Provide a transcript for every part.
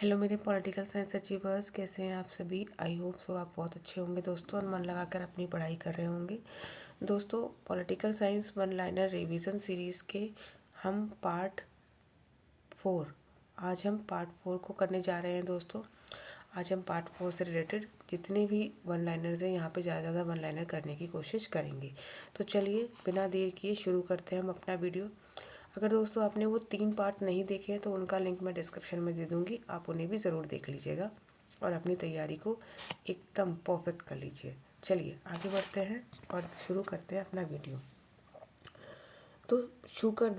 Hello मेरे political science achievers, कैसे हैं आप सभी। आई होप सो आप बहुत अच्छे होंगे दोस्तों और मन लगाकर अपनी पढ़ाई कर रहे होंगे। दोस्तों, political science one liner revision series के हम पार्ट 4 आज हम पार्ट 4 को करने जा रहे हैं दोस्तों। आज हम पार्ट 4 से रिलेटेड जितने भी वन लाइनर्स हैं यहाँ पे ज़्यादा वन लाइनर करने की कोशिश करेंगे। तो चलिए बिना देर किए शुरू करते हैं हम अपना वीडियो। अगर दोस्तों आपने वो 3 पार्ट नहीं देखे हैं तो उनका लिंक मैं डिस्क्रिप्शन में दे दूँगी, आप उन्हें भी ज़रूर देख लीजिएगा और अपनी तैयारी को एकदम परफेक्ट कर लीजिए। चलिए आगे बढ़ते हैं और शुरू करते हैं अपना वीडियो। तो शुकर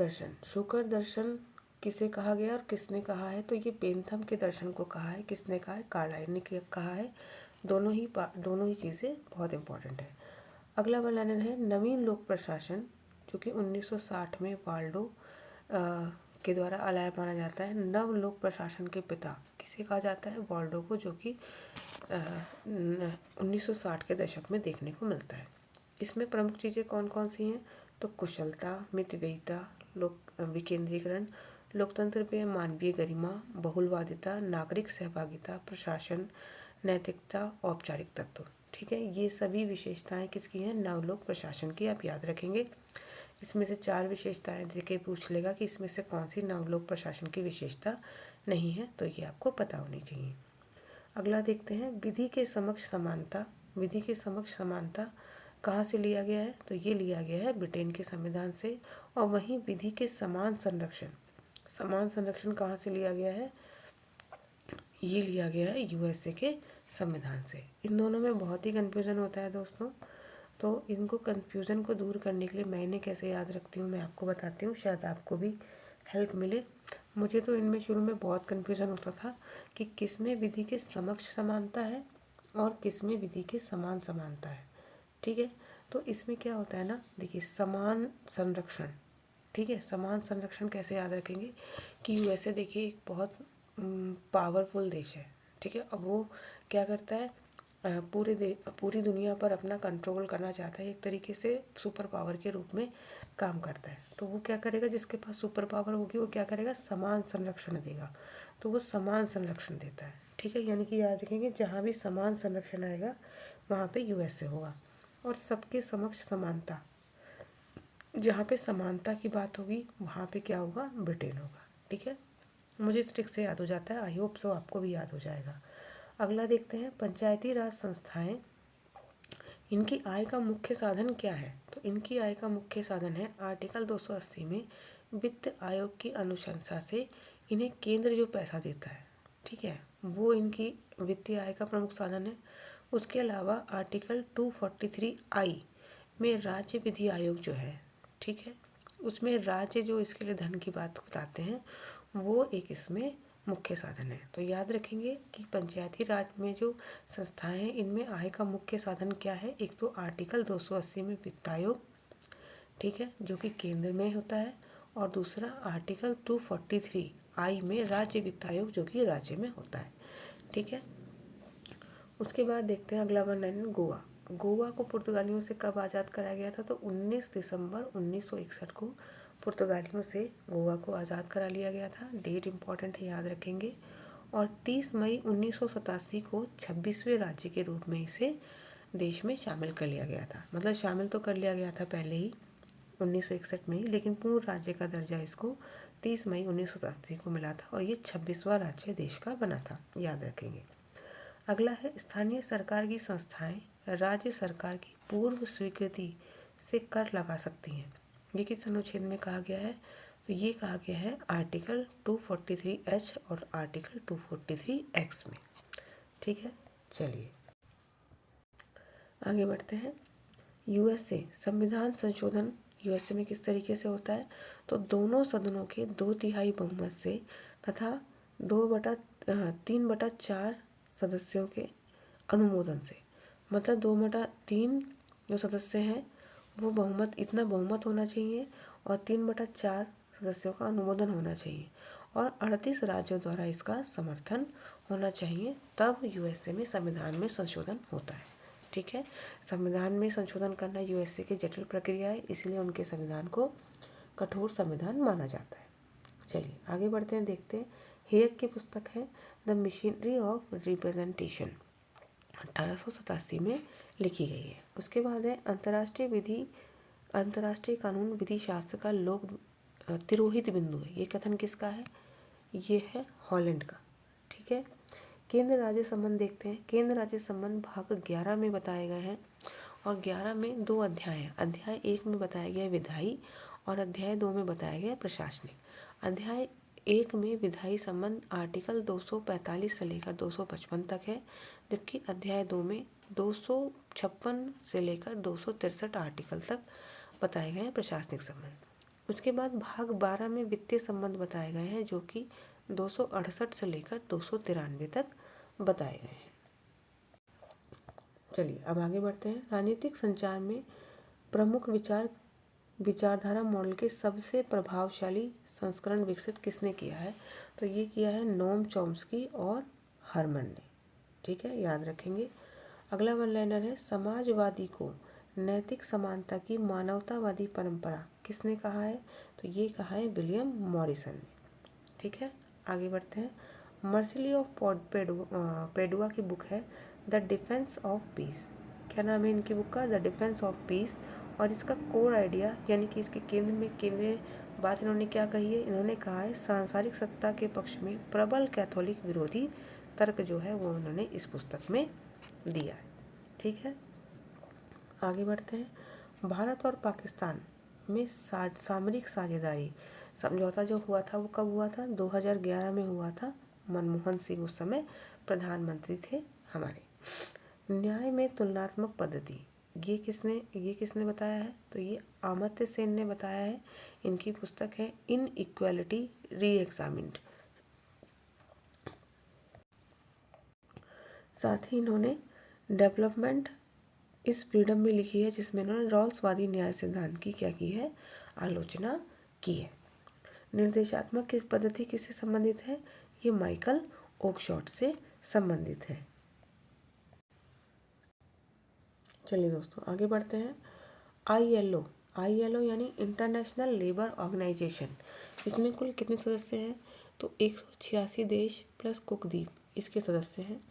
दर्शन किसे कहा गया और किसने कहा है? तो ये बेंथम के दर्शन को कहा है। किसने कहा है? कार्लाइल ने कहा है। दोनों ही चीज़ें बहुत इंपॉर्टेंट है। अगला वन लाइनर है नवीन लोक प्रशासन, जो कि 1960 में वाल्डो के द्वारा अलाया माना जाता है। नव लोक प्रशासन के पिता किसे कहा जाता है? वाल्डो को, जो कि 1960 के दशक में देखने को मिलता है। इसमें प्रमुख चीज़ें कौन कौन सी हैं? तो कुशलता, मितव्ययिता, लोक विकेंद्रीकरण, लोकतंत्र पे मानवीय गरिमा, बहुलवादिता, नागरिक सहभागिता, प्रशासन, नैतिकता, औपचारिक तत्व। ठीक है, ये सभी विशेषताएं किसकी हैं? नवलोक प्रशासन की। आप याद रखेंगे। इसमें से 4 विशेषताएं देके पूछ लेगा कि इसमें से कौन सी नवलोक प्रशासन की विशेषता नहीं है, तो ये आपको पता होनी चाहिए। अगला देखते हैं विधि के समक्ष समानता। विधि के समक्ष समानता कहाँ से लिया गया है? तो ये लिया गया है ब्रिटेन के संविधान से। और वहीं विधि के समान संरक्षण कहाँ से लिया गया है? ये लिया गया है यूएसए के संविधान से। इन दोनों में बहुत ही कन्फ्यूज़न होता है दोस्तों, तो इनको कन्फ्यूज़न को दूर करने के लिए मैं इन्हें कैसे याद रखती हूँ मैं आपको बताती हूँ, शायद आपको भी हेल्प मिले। मुझे तो इनमें शुरू में बहुत कन्फ्यूज़न होता था कि किस में विधि के समक्ष समानता है और किस में विधि के समान समानता है। ठीक है, तो इसमें क्या होता है ना, देखिए समान संरक्षण। ठीक है, समान संरक्षण कैसे याद रखेंगे कि यूएसए देखिए एक बहुत पावरफुल देश है। ठीक है, अब वो क्या करता है, पूरी दुनिया पर अपना कंट्रोल करना चाहता है, एक तरीके से सुपर पावर के रूप में काम करता है। तो वो क्या करेगा, जिसके पास सुपर पावर होगी वो क्या करेगा, समान संरक्षण देगा। तो वो समान संरक्षण देता है। ठीक है, यानी कि याद रखेंगे जहाँ भी समान संरक्षण आएगा वहाँ पे यूएसए होगा। और सबके समक्ष समानता, जहाँ पे समानता की बात होगी वहाँ पे क्या होगा, ब्रिटेन होगा। ठीक है, मुझे इस ट्रिक से याद हो जाता है, आई होप सो आपको भी याद हो जाएगा। अगला देखते हैं पंचायती राज संस्थाएं, इनकी आय का मुख्य साधन क्या है? तो इनकी आय का मुख्य साधन है आर्टिकल 280 में वित्त आयोग की अनुशंसा से इन्हें केंद्र जो पैसा देता है, ठीक है, वो इनकी वित्तीय आय का प्रमुख साधन है। उसके अलावा आर्टिकल 243I में राज्य विधि आयोग जो है, ठीक है, उसमें राज्य जो इसके लिए धन की बात बताते हैं वो एक इसमें मुख्य साधन है। तो याद रखेंगे कि पंचायती राज में जो संस्थाएं हैं इनमें आय का मुख्य साधन क्या है? एक तो आर्टिकल 280 में वित्त आयोग, ठीक है, जो कि केंद्र में होता है, और दूसरा आर्टिकल 243I में राज्य वित्त आयोग, जो कि राज्य में होता है। ठीक है, उसके बाद देखते हैं अगला वन लाइन, गोवा। गोवा को पुर्तगालियों से कब आज़ाद कराया गया था? तो 19 दिसंबर 1961 को पुर्तगालियों से गोवा को आज़ाद करा लिया गया था। डेट इंपॉर्टेंट है, याद रखेंगे। और 30 मई 1987 को 26वें राज्य के रूप में इसे देश में शामिल कर लिया गया था। मतलब शामिल तो कर लिया गया था पहले ही 1961 में ही, लेकिन पूर्ण राज्य का दर्जा इसको 30 मई 1987 को मिला था और ये 26वां राज्य देश का बना था, याद रखेंगे। अगला है स्थानीय सरकार की संस्थाएं राज्य सरकार की पूर्व स्वीकृति से कर लगा सकती हैं। ये किस अनुच्छेद में कहा गया है? तो ये कहा गया है आर्टिकल 243H और आर्टिकल 243X में। ठीक है, चलिए आगे बढ़ते हैं। यूएसए संविधान संशोधन यूएसए में किस तरीके से होता है? तो दोनों सदनों के 2/3 बहुमत से तथा 3/4 सदस्यों के अनुमोदन से। मतलब 2/3 जो सदस्य हैं वो इतना बहुमत होना चाहिए और 3/4 सदस्यों का अनुमोदन होना चाहिए और 38 राज्यों द्वारा इसका समर्थन होना चाहिए, तब यूएसए में संविधान में संशोधन होता है। ठीक है, संविधान में संशोधन करना यूएसए की जटिल प्रक्रिया है, इसलिए उनके संविधान को कठोर संविधान माना जाता है। चलिए आगे बढ़ते हैं, देखते हैं हेयक की पुस्तक है द मशीनरी ऑफ रिप्रेजेंटेशन, 1887 में लिखी गई है। उसके बाद है अंतर्राष्ट्रीय कानून विधि शास्त्र का लोक तिरोहित बिंदु है। ये कथन किसका है? ये है हॉलैंड का। ठीक है। केंद्र राज्य संबंध देखते हैं। केंद्र राज्य संबंध भाग 11 में बताए गए हैं और 11 में 2 अध्याय हैं। अध्याय 1 में बताया गया है विधायी और अध्याय 2 में बताया गया है प्रशासनिक। अध्याय 1 में विधायी संबंध आर्टिकल 245 से लेकर 255 तक है, जबकि अध्याय 2 में 256 से लेकर 263 आर्टिकल तक बताए गए हैं प्रशासनिक संबंध। उसके बाद भाग 12 में वित्तीय संबंध बताए गए हैं, जो कि 268 से लेकर 293 तक बताए गए हैं। चलिए अब आगे बढ़ते हैं। राजनीतिक संचार में प्रमुख विचारधारा मॉडल के सबसे प्रभावशाली संस्करण विकसित किसने किया है? तो ये किया है नोम चॉम्स्की और हरमन ने। ठीक है, याद रखेंगे। अगला वन लाइनर है, समाजवादी को नैतिक समानता की मानवतावादी परंपरा किसने कहा है? तो ये कहा है विलियम मॉरिसन ने। ठीक है, आगे बढ़ते हैं। मर्सिली ऑफ पेडुआ की बुक है द डिफेंस ऑफ पीस। क्या नाम है इनकी बुक का? The defence of peace. और इसका कोर आइडिया यानी कि इसके केंद्रीय बात इन्होंने क्या कही है? इन्होंने कहा है सांसारिक सत्ता के पक्ष में प्रबल कैथोलिक विरोधी तर्क जो है वो उन्होंने इस पुस्तक में दिया है। ठीक है, आगे बढ़ते हैं। भारत और पाकिस्तान में सामरिक साझेदारी समझौता जो हुआ था वो कब हुआ था? 2011 में हुआ था। मनमोहन सिंह उस समय प्रधानमंत्री थे हमारे। न्याय में तुलनात्मक पद्धति ये किसने बताया है? तो ये अमर्त्य सेन ने बताया है। इनकी पुस्तक है इन इक्वालिटी री एग्जामिन्ड। साथ ही इन्होंने डेवलपमेंट इस फ्रीडम में लिखी है, जिसमें इन्होंने रॉल्सवादी न्याय सिद्धांत की क्या की है? आलोचना की है। निर्देशात्मक किस पद्धति किससे संबंधित है? ये माइकल ओकशॉट से संबंधित है। चलिए दोस्तों आगे बढ़ते हैं। ILO यानी इंटरनेशनल लेबर ऑर्गेनाइजेशन, इसमें कुल कितने सदस्य हैं? तो 186 देश प्लस कुक द्वीप इसके सदस्य हैं।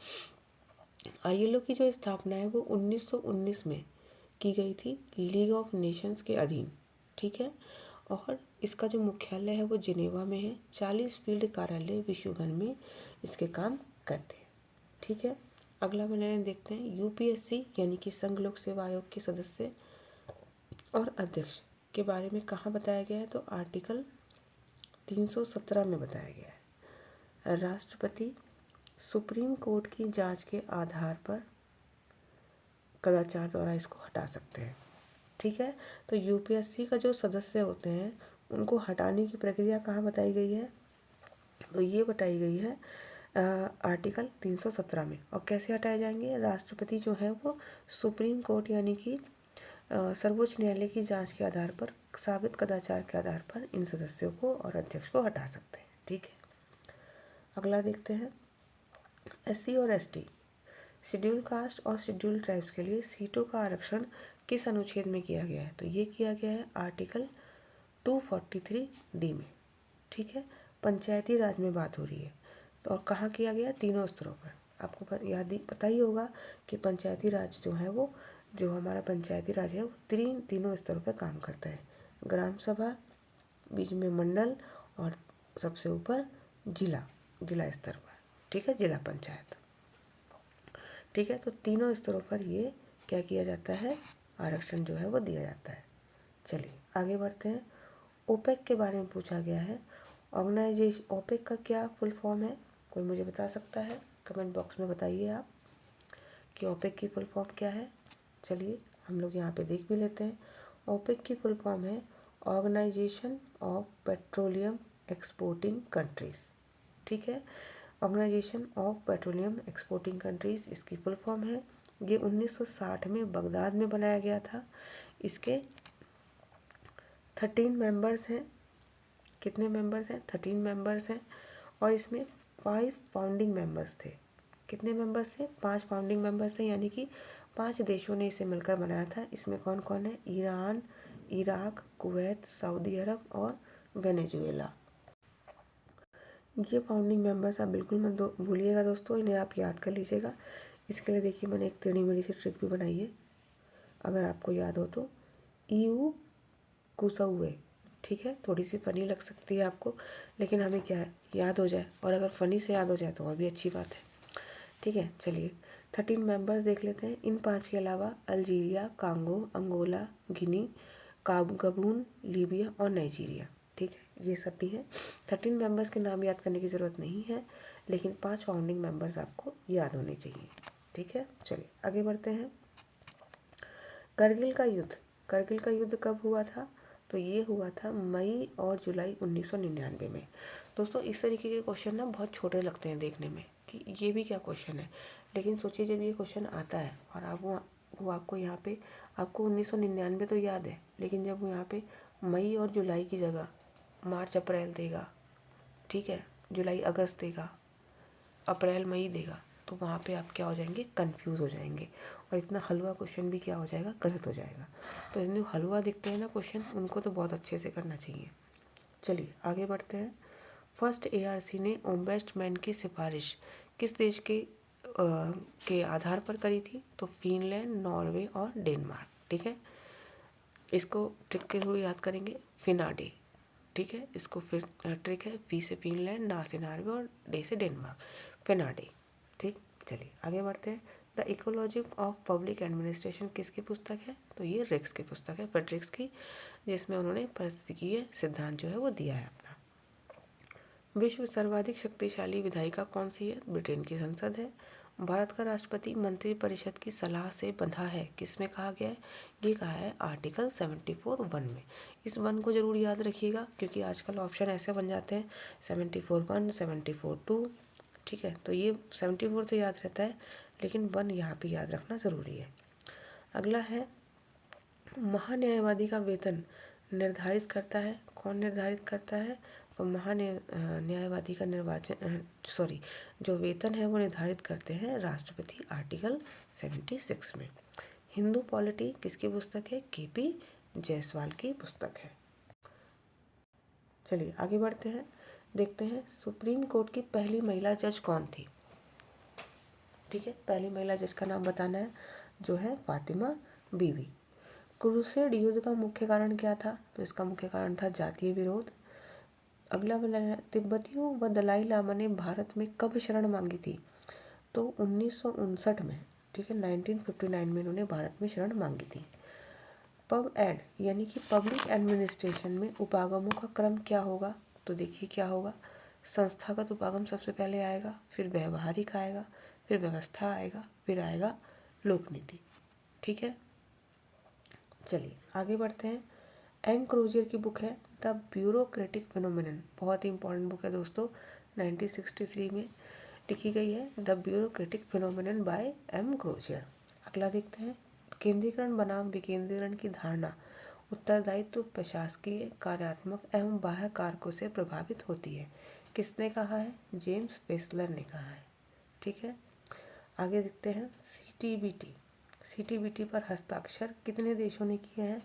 ILO की जो स्थापना है वो 1919 में की गई थी लीग ऑफ नेशंस के अधीन। ठीक है, और इसका जो मुख्यालय है वो जिनेवा में है। 40 फील्ड कार्यालय विश्व भर में इसके काम करते हैं। ठीक है, अगला मैंने देखते हैं। UPSC यानी कि संघ लोक सेवा आयोग के सदस्य और अध्यक्ष के बारे में कहाँ बताया गया है? तो आर्टिकल 317 में बताया गया है। राष्ट्रपति सुप्रीम कोर्ट की जांच के आधार पर कदाचार द्वारा इसको हटा सकते हैं। ठीक है, तो UPSC का जो सदस्य होते हैं उनको हटाने की प्रक्रिया कहाँ बताई गई है? तो ये बताई गई है आर्टिकल 317 में। और कैसे हटाए जाएंगे? राष्ट्रपति जो है वो सुप्रीम कोर्ट यानी कि सर्वोच्च न्यायालय की जांच के आधार पर साबित कदाचार के आधार पर इन सदस्यों को और अध्यक्ष को हटा सकते हैं। ठीक है, अगला देखते हैं। SC और ST शेड्यूल कास्ट और शेड्यूल ट्राइब्स के लिए सीटों का आरक्षण किस अनुच्छेद में किया गया है? तो ये किया गया है आर्टिकल 243D में। ठीक है, पंचायती राज में बात हो रही है तो और कहाँ किया गया? तीनों स्तरों पर। आपको पता ही होगा कि पंचायती राज जो है वो जो हमारा पंचायती राज है वो तीनों स्तरों पर काम करता है। ग्राम सभा, बीच में मंडल और सबसे ऊपर जिला स्तर पर। ठीक है, जिला पंचायत। ठीक है, तो तीनों स्तरों पर ये क्या किया जाता है? आरक्षण जो है वो दिया जाता है। चलिए आगे बढ़ते हैं। ओपेक के बारे में पूछा गया है। ऑर्गेनाइजेशन ओपेक का क्या फुल फॉर्म है? कोई मुझे बता सकता है? कमेंट बॉक्स में बताइए आप कि ओपेक की फुल फॉर्म क्या है। चलिए हम लोग यहाँ पे देख भी लेते हैं। ओपेक की फुल फॉर्म है organisation of petroleum exporting countries. ठीक है, organisation of petroleum exporting countries इसकी फुल फॉर्म है। ये 1960 में बगदाद में बनाया गया था। इसके 13 मेंबर्स हैं। कितने मेंबर्स हैं? 13 मेंबर्स हैं। और इसमें 5 फाउंडिंग मेंबर्स थे। कितने मेंबर्स थे? 5 फाउंडिंग मेंबर्स थे, यानी कि 5 देशों ने इसे मिलकर बनाया था। इसमें कौन कौन है? ईरान, इराक, कुवैत, सऊदी अरब और वेनेजुएला। ये फाउंडिंग मेंबर्स आप बिल्कुल मत भूलिएगा दोस्तों, इन्हें आप याद कर लीजिएगा। इसके लिए देखिए मैंने एक टेढ़ी मेढ़ी सी ट्रिक भी बनाई है, अगर आपको याद हो तो। ईऊ कुसउए, ठीक है, थोड़ी सी फ़नी लग सकती है आपको, लेकिन हमें क्या है, याद हो जाए, और अगर फ़नी से याद हो जाए तो और भी अच्छी बात है। ठीक है, चलिए 13 मेंबर्स देख लेते हैं। इन 5 के अलावा अल्जीरिया, कांगो, अंगोला, गिनी, गबून, लीबिया और नाइजीरिया। ठीक है, ये सब भी है। 13 मेंबर्स के नाम याद करने की ज़रूरत नहीं है, लेकिन 5 फाउंडिंग मेंबर्स आपको याद होने चाहिए। ठीक है, चलिए आगे बढ़ते हैं। करगिल का युद्ध, करगिल का युद्ध कब हुआ था? तो ये हुआ था मई और जुलाई 1999 में। दोस्तों इस तरीके के क्वेश्चन ना बहुत छोटे लगते हैं देखने में, कि ये भी क्या क्वेश्चन है, लेकिन सोचिए जब ये क्वेश्चन आता है और आप वो आपको यहाँ पे, आपको 1999 तो याद है, लेकिन जब वो यहाँ पे मई और जुलाई की जगह मार्च अप्रैल देगा, ठीक है, जुलाई अगस्त देगा, अप्रैल मई देगा, तो वहाँ पे आप क्या हो जाएंगे, कंफ्यूज हो जाएंगे, और इतना हलवा क्वेश्चन भी क्या हो जाएगा, गलत हो जाएगा। तो इतने हलवा दिखते हैं ना क्वेश्चन, उनको तो बहुत अच्छे से करना चाहिए। चलिए आगे बढ़ते हैं। फर्स्ट एआरसी ने ओम्बेस्टमैन की सिफारिश किस देश के आधार पर करी थी? तो फिनलैंड, नॉर्वे और डेनमार्क। ठीक है, इसको ट्रिक के थ्रू याद करेंगे, फिनाडे। ठीक है, इसको फिर ट्रिक है, पी से फिनलैंड, ना से नॉर्वे और डे से डेनमार्क, फिनाडे। ठीक, चलिए आगे बढ़ते हैं। The ecology of public administration किसकी पुस्तक है? तो ये रिक्स की पुस्तक है, फ्रेडरिक्स की, जिसमें उन्होंने पारिस्थितिकीय सिद्धांत जो है वो दिया है अपना। विश्व सर्वाधिक शक्तिशाली विधायिका कौन सी है? ब्रिटेन की संसद है। भारत का राष्ट्रपति मंत्रिपरिषद की सलाह से बंधा है, किसमें कहा गया है? ये कहा है आर्टिकल 74(1) में। इस 1 को जरूर याद रखिएगा, क्योंकि आजकल ऑप्शन ऐसे बन जाते हैं 74(1), 74(2). ठीक है, तो ये 74 तो याद रहता है, लेकिन 1 यहाँ पे याद रखना ज़रूरी है। अगला है, महान्यायवादी का वेतन निर्धारित करता है, कौन निर्धारित करता है? तो न्यायवादी का जो वेतन है वो निर्धारित करते हैं राष्ट्रपति, आर्टिकल 76 में। हिंदू पॉलिटी किसकी पुस्तक है? केपी जायसवाल की पुस्तक है। चलिए आगे बढ़ते हैं, देखते हैं सुप्रीम कोर्ट की पहली महिला जज कौन थी। ठीक है, पहली महिला जज का नाम बताना है, जो है फातिमा बीवी। क्रूसेड युद्ध का मुख्य कारण क्या था? तो इसका मुख्य कारण था जातीय विरोध। अगला वाला है, तिब्बतियों व दलाई लामा ने भारत में कब शरण मांगी थी? तो 1959 में। ठीक है, 1959 में इन्होंने भारत में शरण मांगी थी। पब एड यानी कि पब्लिक एडमिनिस्ट्रेशन में उपागमों का क्रम क्या होगा? तो देखिए क्या होगा, संस्थागत उपागम सबसे पहले आएगा, फिर व्यवहारिक आएगा, फिर व्यवस्था आएगा, फिर आएगा लोक नीति। ठीक है, चलिए आगे बढ़ते हैं। एम क्रोजियर की बुक है द ब्यूरोक्रेटिक फिनोमिनन, बहुत ही इंपॉर्टेंट बुक है दोस्तों, 1963 में लिखी गई है, the bureaucratic phenomenon by M Crozier. अगला देखते हैं, केंद्रीकरण बनाम विकेंद्रीकरण की धारणा उत्तरदायित्व, प्रशासकीय, कार्यात्मक एवं बाह्य कारकों से प्रभावित होती है, किसने कहा है? जेम्स पेसलर ने कहा है। ठीक है, आगे देखते हैं, सीटीबीटी, सीटीबीटी पर हस्ताक्षर कितने देशों ने किए हैं?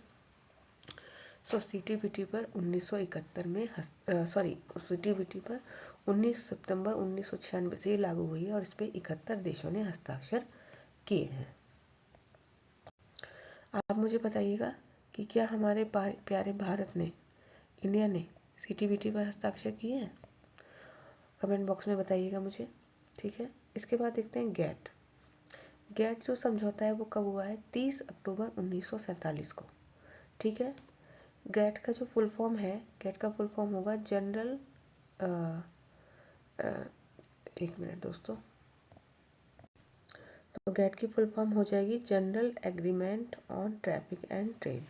तो सीटीबीटी पर 1971 में सीटीबीटी पर 19 सितंबर 1996 से लागू हुई है, और इस पर 71 देशों ने हस्ताक्षर किए हैं। आप मुझे बताइएगा कि क्या हमारे प्यारे भारत ने, इंडिया ने सीटीबीटी पर हस्ताक्षर किए हैं? कमेंट बॉक्स में बताइएगा मुझे। ठीक है, इसके बाद देखते हैं गैट। गैट जो समझौता है वो कब हुआ है? 30 अक्टूबर 1947 को। ठीक है, गैट का जो फुल फॉर्म है, गैट का फुल फॉर्म होगा जनरल, एक मिनट दोस्तों, तो गैट की फुल फॉर्म हो जाएगी general agreement on traffic and trade.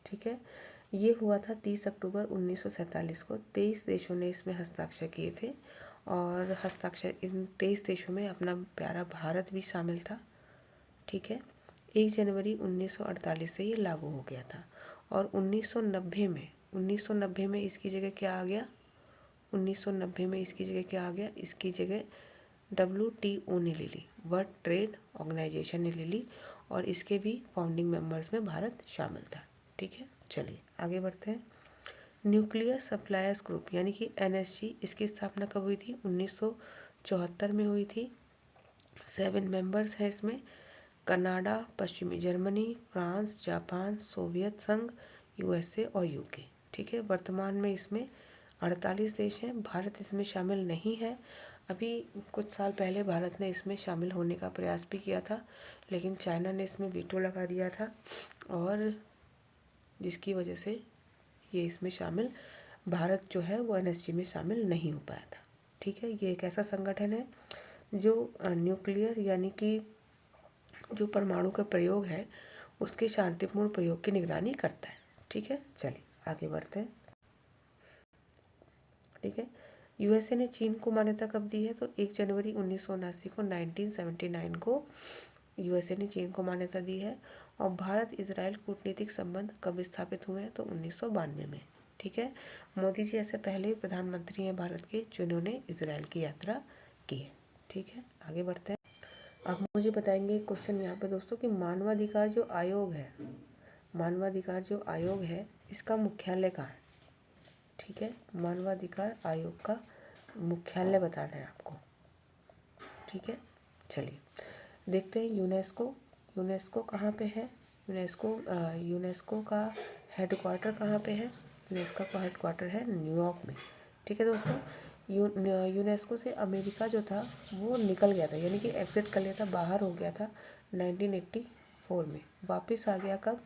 ठीक है, ये हुआ था 30 अक्टूबर 1947 को। 23 देशों ने इसमें हस्ताक्षर किए थे, और हस्ताक्षर इन 23 देशों में अपना प्यारा भारत भी शामिल था। ठीक है, 1 जनवरी 1948 से ये लागू हो गया था, और 1990 में इसकी जगह क्या आ गया? 1990 में इसकी जगह क्या आ गया? इसकी जगह WTO ने ले ली, वर्ल्ड ट्रेड ऑर्गेनाइजेशन ने ले ली, और इसके भी फाउंडिंग मेंबर्स में भारत शामिल था। ठीक है, चलिए आगे बढ़ते हैं। न्यूक्लियर सप्लायर्स ग्रुप यानी कि NSG, इसकी स्थापना कब हुई थी? 1974 में हुई थी। 7 मेंबर्स हैं इसमें, कनाडा, पश्चिमी जर्मनी, फ्रांस, जापान, सोवियत संघ, USA और UK। ठीक है, वर्तमान में इसमें 48 देश हैं। भारत इसमें शामिल नहीं है। अभी कुछ साल पहले भारत ने इसमें शामिल होने का प्रयास भी किया था, लेकिन चाइना ने इसमें वीटो लगा दिया था, और जिसकी वजह से ये इसमें शामिल, भारत जो है वो NSG में शामिल नहीं हो पाया था। ठीक है, ये एक ऐसा संगठन है जो न्यूक्लियर यानी कि जो परमाणु का प्रयोग है उसके शांतिपूर्ण प्रयोग की निगरानी करता है। ठीक है, चलिए आगे बढ़ते हैं। ठीक है, USA ने चीन को मान्यता कब दी है? तो 1 जनवरी 1979 को 1979 को USA ने चीन को मान्यता दी है। और भारत इजराइल कूटनीतिक संबंध कब स्थापित हुए हैं? तो 1992 में। ठीक है, मोदी जी ऐसे पहले प्रधानमंत्री हैं भारत के जिन्होंने इजराइल की यात्रा की है। ठीक है, आगे बढ़ते हैं। आप मुझे बताएंगे क्वेश्चन यहाँ पे दोस्तों कि मानवाधिकार जो आयोग है, मानवाधिकार जो आयोग है इसका मुख्यालय कहाँ है? ठीक है, मानवाधिकार आयोग का मुख्यालय बताना है आपको। ठीक है, चलिए देखते हैं। यूनेस्को कहाँ पे है? यूनेस्को का हेडक्वार्टर कहाँ पे है? यूनेस्को का हेडक्वार्टर है न्यूयॉर्क में। ठीक है दोस्तों, यूनेस्को से अमेरिका जो था वो निकल गया था, यानी कि एग्जिट कर लिया था, बाहर हो गया था 1984 में। वापस आ गया कब?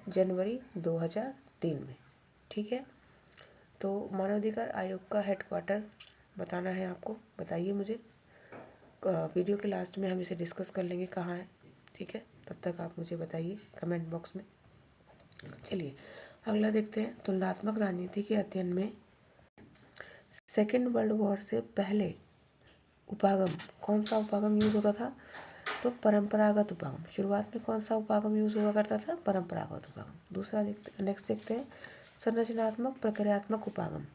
जनवरी 2003 में। ठीक है, तो मानवाधिकार आयोग का हेडक्वार्टर बताना है आपको, बताइए मुझे। वीडियो के लास्ट में हम इसे डिस्कस कर लेंगे कहाँ है। ठीक है, तब तक आप मुझे बताइए कमेंट बॉक्स में। चलिए अगला देखते हैं। तुलनात्मक राजनीति के अध्ययन में सेकेंड वर्ल्ड वॉर से पहले उपागम, कौन सा उपागम यूज होता था? तो परंपरागत उपागम। शुरुआत में कौन सा उपागम यूज हुआ करता था? परंपरागत उपागम। दूसरा नेक्स्ट देखते हैं। संरचनात्मक प्रक्रियात्मक उपागम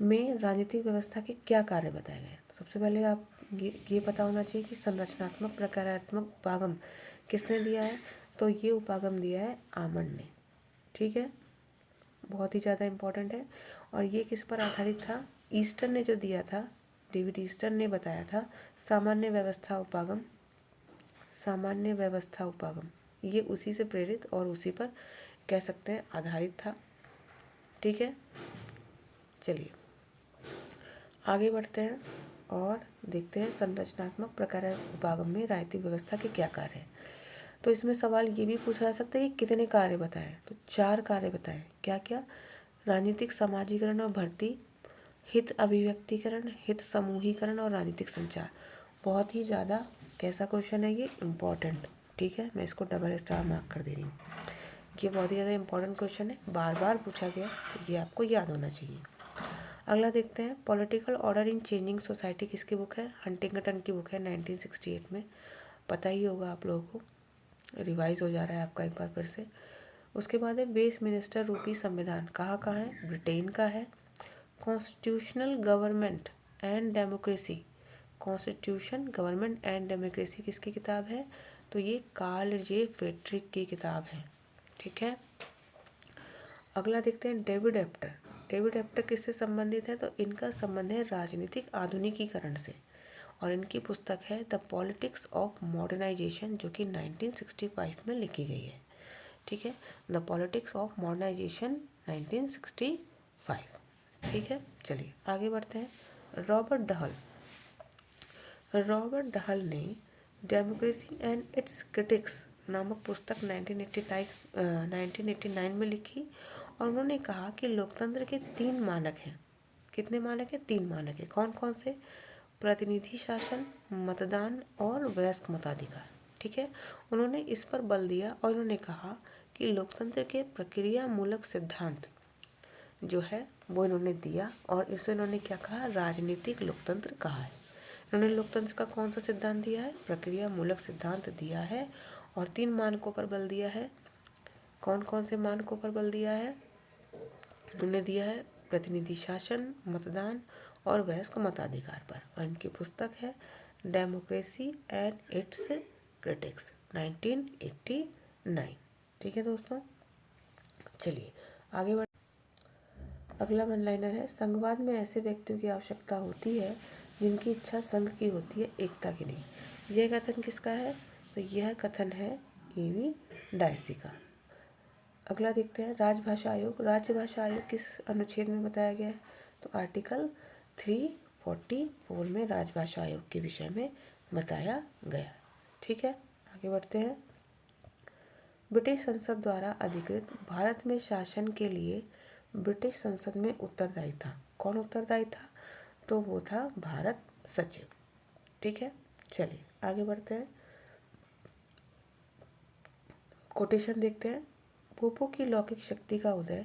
में राजनीतिक व्यवस्था के क्या कार्य बताए गए? सबसे पहले आप ये पता होना चाहिए कि संरचनात्मक प्रक्रियात्मक उपागम किसने दिया है? तो ये उपागम दिया है आमंड ने। ठीक है, बहुत ही ज़्यादा इम्पोर्टेंट है। और ये किस पर आधारित था? ईस्टर्न ने जो दिया था, डेविड ईस्टर्न ने बताया था सामान्य व्यवस्था उपागम, सामान्य व्यवस्था उपागम, ये उसी से प्रेरित और उसी पर कह सकते हैं आधारित था। ठीक है, चलिए आगे बढ़ते हैं और देखते हैं संरचनात्मक प्रकार उपागम में राजनीतिक व्यवस्था के क्या कार्य हैं। तो इसमें सवाल ये भी पूछा जा सकता है कि कितने कार्य बताएं? तो 4 कार्य बताएं। क्या क्या? राजनीतिक समाजीकरण और भर्ती, हित अभिव्यक्तिकरण, हित समूहीकरण और राजनीतिक संचार। बहुत ही ज़्यादा कैसा क्वेश्चन है ये? इम्पॉर्टेंट। ठीक है, मैं इसको डबल स्टार मार्क कर दे रही हूँ। ये बहुत ही ज़्यादा इम्पॉर्टेंट क्वेश्चन है, बार बार पूछा गया, तो ये आपको याद होना चाहिए। अगला देखते हैं। Political order in changing society किसकी बुक है? हंटिंगटन की बुक है, 1968 में। पता ही होगा आप लोगों को, रिवाइज हो जा रहा है आपका एक बार फिर से। उसके बाद है वेस्टमिनिस्टर रूपी संविधान, कहाँ का है? ब्रिटेन का है। Constitutional government and democracy, constitution government and democracy किसकी किताब है? तो ये कार्ल जे फ्रेडरिक की किताब है। ठीक है, अगला देखते हैं। डेविड एप्टर, डेविड एप्टर किससे संबंधित है? तो इनका संबंध है राजनीतिक आधुनिकीकरण से, और इनकी पुस्तक है द पॉलिटिक्स ऑफ मॉडर्नाइजेशन, जो कि 1965 में लिखी गई है। ठीक है, द पॉलिटिक्स ऑफ मॉडर्नाइजेशन 1965। ठीक है, चलिए आगे बढ़ते हैं। रॉबर्ट डहल ने डेमोक्रेसी एंड इट्स क्रिटिक्स नामक पुस्तक 1989 में लिखी, और उन्होंने कहा कि लोकतंत्र के 3 मानक हैं। कितने मानक हैं? 3 मानक हैं। कौन कौन से? प्रतिनिधि शासन, मतदान और वयस्क मताधिकार। ठीक है, उन्होंने इस पर बल दिया और उन्होंने कहा कि लोकतंत्र के प्रक्रिया मूलक सिद्धांत जो है वो इन्होंने दिया, और इसे इन्होंने क्या कहा? राजनीतिक लोकतंत्र कहा है। इन्होंने लोकतंत्र का कौन सा सिद्धांत दिया है? प्रक्रिया मूलक सिद्धांत दिया है, और 3 मानकों पर बल दिया है। कौन कौन से मानकों पर बल दिया है? उन्होंने दिया है प्रतिनिधि शासन, मतदान और वयस्क मताधिकार पर। और इनकी पुस्तक है डेमोक्रेसी एंड इट्स क्रिटिक्स, 1989। ठीक है दोस्तों, चलिए आगे बढ़। अगला वन लाइनर है, संघवाद में ऐसे व्यक्तियों की आवश्यकता होती है जिनकी इच्छा संघ की होती है, एकता की नहीं। यह कथन किसका है? तो यह कथन है ईवी डायसी का। अगला देखते हैं, राजभाषा आयोग। राज्य भाषा आयोग किस अनुच्छेद में बताया गया है? तो आर्टिकल 344 में राजभाषा आयोग के विषय में बताया गया। ठीक है, आगे बढ़ते हैं। ब्रिटिश संसद द्वारा अधिकृत भारत में शासन के लिए ब्रिटिश संसद में उत्तरदायी था। कौन उत्तरदायी था? तो वो था भारत सचिव। ठीक है, चलिए आगे बढ़ते हैं। कोटेशन देखते हैं। पोपो की लौकिक शक्ति का उदय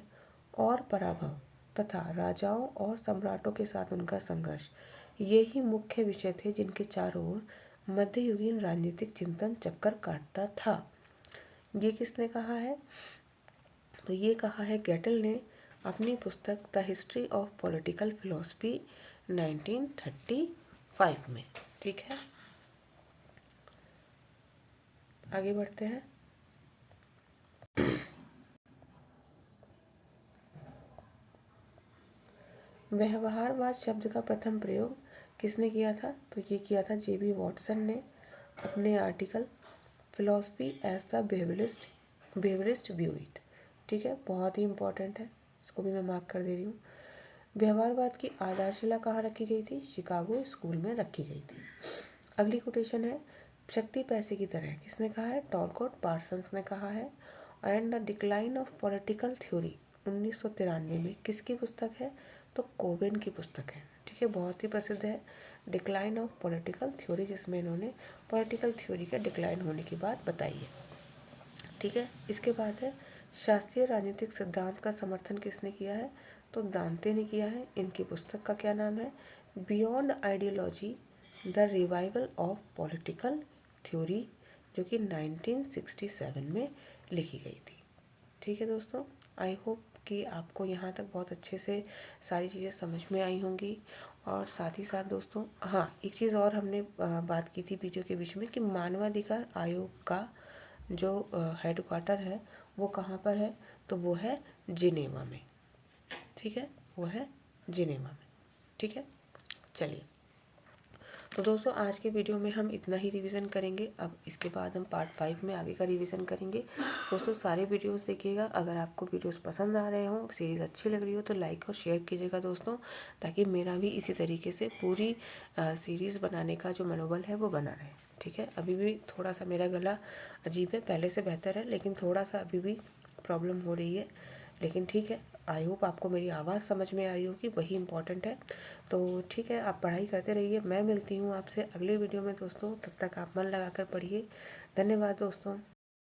और पराभव तथा राजाओं और सम्राटों के साथ उनका संघर्ष, ये ही मुख्य विषय थे जिनके चारों ओर मध्ययुगीन राजनीतिक चिंतन चक्कर काटता था। ये किसने कहा है? तो ये कहा है गेटल ने अपनी पुस्तक the history of political philosophy 1935 में। ठीक है, आगे बढ़ते हैं। व्यवहारवाद शब्द का प्रथम प्रयोग किसने किया था? तो ये किया था जेबी वॉटसन ने अपने article philosophy as the behaviourist view it. ठीक है, बहुत ही इंपॉर्टेंट है, इसको भी मैं मार्क कर दे रही हूँ। व्यवहारवाद की आधारशिला कहाँ रखी गई थी? शिकागो स्कूल में रखी गई थी। अगली कोटेशन है, शक्ति पैसे की तरह, किसने कहा है? टॉलकोट पार्सन्स ने कहा है। And the decline of political theory 1993 में किसकी पुस्तक है? तो कोवेन की पुस्तक है। ठीक है, बहुत ही प्रसिद्ध है डिक्लाइन ऑफ पॉलिटिकल थ्योरी, जिसमें इन्होंने पॉलिटिकल थ्योरी के डिक्लाइन होने की बात बताई है। ठीक है, इसके बाद है शास्त्रीय राजनीतिक सिद्धांत का समर्थन किसने किया है? तो दांते ने किया है। इनकी पुस्तक का क्या नाम है? Beyond ideology the revival of political theory, जो कि 1967 में लिखी गई थी। ठीक है दोस्तों, आई होप कि आपको यहाँ तक बहुत अच्छे से सारी चीज़ें समझ में आई होंगी। और साथ ही साथ दोस्तों, हाँ, एक चीज़ और हमने बात की थी वीडियो के बीच में कि मानवाधिकार आयोग का जो हेडक्वार्टर है वो कहाँ पर है? तो वो है जिनेवा में। ठीक है, वो है जिनेवा में। ठीक है, चलिए, तो दोस्तों आज के वीडियो में हम इतना ही रिवीजन करेंगे। अब इसके बाद हम पार्ट 5 में आगे का रिवीजन करेंगे। दोस्तों सारे वीडियोस देखिएगा। अगर आपको वीडियोस पसंद आ रहे हों, सीरीज़ अच्छी लग रही हो, तो लाइक और शेयर कीजिएगा दोस्तों, ताकि मेरा भी इसी तरीके से पूरी सीरीज़ बनाने का जो मनोबल है वो बना रहे। ठीक है, अभी भी थोड़ा सा मेरा गला अजीब है, पहले से बेहतर है, लेकिन थोड़ा सा अभी भी प्रॉब्लम हो रही है, लेकिन ठीक है। आई होप आपको मेरी आवाज़ समझ में आ रही होगी, वही इंपॉर्टेंट है। तो ठीक है, आप पढ़ाई करते रहिए। मैं मिलती हूँ आपसे अगले वीडियो में दोस्तों, तब तक आप मन लगाकर पढ़िए। धन्यवाद दोस्तों।